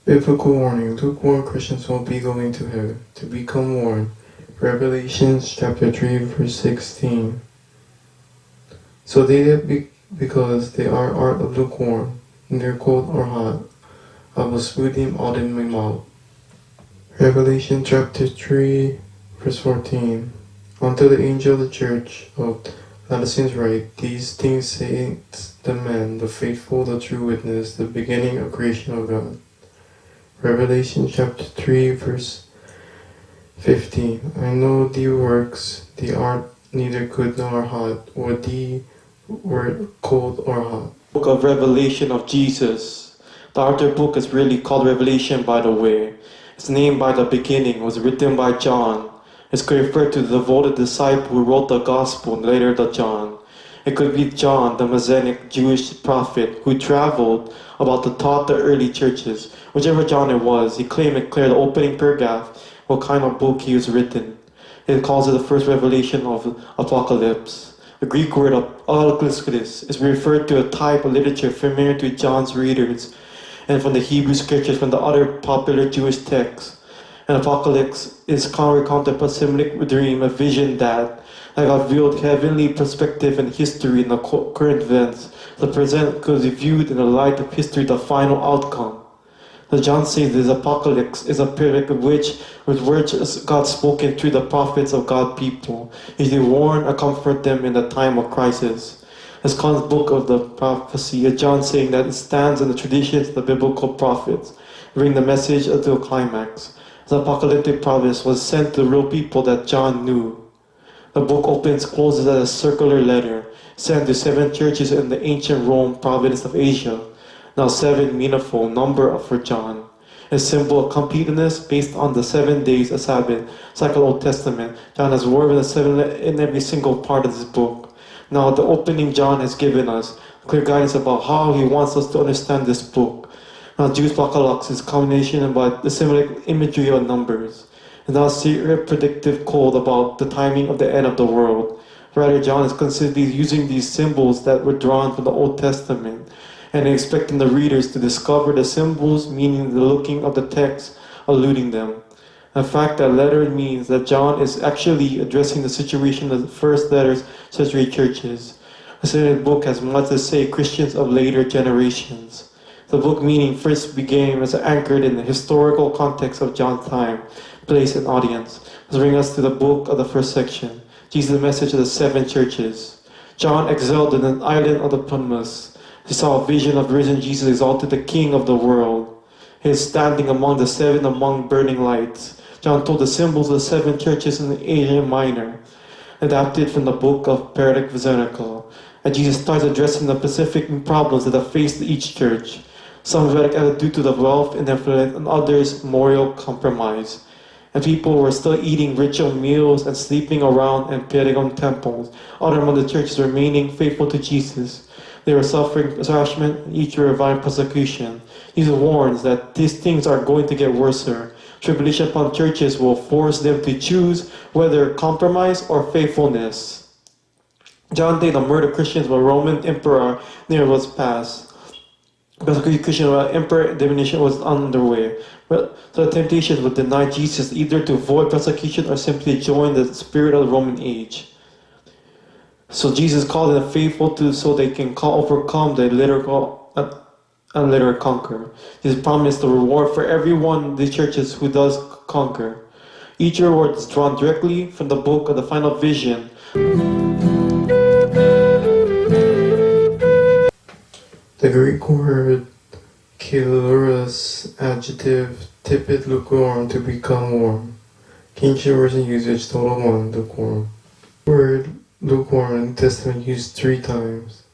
Biblical warning: lukewarm Christians will be going to hell. To become warned. Revelation chapter 3 verse 16. So they that because they are lukewarm, neither cold or hot, I will spew them out in my mouth. Revelation chapter 3 verse 14. Unto the angel of the church of Laodiceans write, these things saith the man, the faithful, the true witness, the beginning of creation of God. Revelation chapter 3 verse 15. I know thee works, thee art neither good nor hot, or thee wert cold or hot. Book of Revelation of Jesus. The other book is really called Revelation, by the way. Its name by the beginning was written by John. It's referred to the devoted disciple who wrote the gospel and later the John. It could be John, the Messianic Jewish prophet who traveled about to taught the early churches. Whichever John it was, he claimed it clear the opening paragraph what kind of book he was written. It calls it the first revelation of Apocalypse. The Greek word apocalypse is referred to a type of literature familiar to John's readers and from the Hebrew scriptures from the other popular Jewish texts. An apocalypse is recounted a symbolic dream, a vision that revealed heavenly perspective and history in the current events. The present could be viewed in the light of history, the final outcome. So John says this apocalypse is a period of which with words God spoken through the prophets of God people, is to warn or comfort them in the time of crisis. As Khan's book of the prophecy, is John saying that it stands in the traditions of the biblical prophets, bring the message to a climax. The apocalyptic prophet was sent to the real people that John knew. The book closes as a circular letter sent to 7 churches in the ancient Rome province of Asia. Now 7 meaningful number for John. A symbol of completeness based on the 7 days of Sabbath, cycle Old Testament. John has woven the 7 in every single part of this book. Now the opening John has given us clear guidance about how he wants us to understand this book. Now Jewish apocalypse is a combination about the symbolic imagery of numbers. And now predictive code about the timing of the end of the world. Rather, John is consistently using these symbols that were drawn from the Old Testament and expecting the readers to discover the symbols, meaning the looking of the text, alluding them. In fact, that letter means that John is actually addressing the situation of the first century churches. The book has much to say Christians of later generations. The book meaning first began as anchored in the historical context of John's time, place, and audience. This brings us to the book of the first section, Jesus' message to the 7 churches. John exiled in an island of the Patmos. He saw a vision of risen Jesus exalted the King of the world. He is standing among the 7 among burning lights. John told the symbols of the 7 churches in the Asia Minor, adapted from the book of Phonetic Spelling. And Jesus starts addressing the specific problems that have faced each church. Some were due to the wealth and influence, and others moral compromise. And people were still eating ritual meals and sleeping around in pagan temples. Other among the churches remaining faithful to Jesus. They were suffering harassment and each divine persecution. Jesus warns that these things are going to get worse. Tribulation upon churches will force them to choose whether compromise or faithfulness. John Day, the murdered Christians by Roman Emperor near was passed. Persecution of emperor domination was underway. So the temptations would deny Jesus either to avoid persecution or simply join the spirit of the Roman age. So Jesus called them faithful so they can overcome the literal and later conquer. His promised the reward for everyone in the churches who does conquer. Each reward is drawn directly from the book of the final vision. The Greek word khlee-ar-os, adjective, tepid, lukewarm, to become warm. King James Version usage, total 1, lukewarm. Word lukewarm in the Testament used 3 times.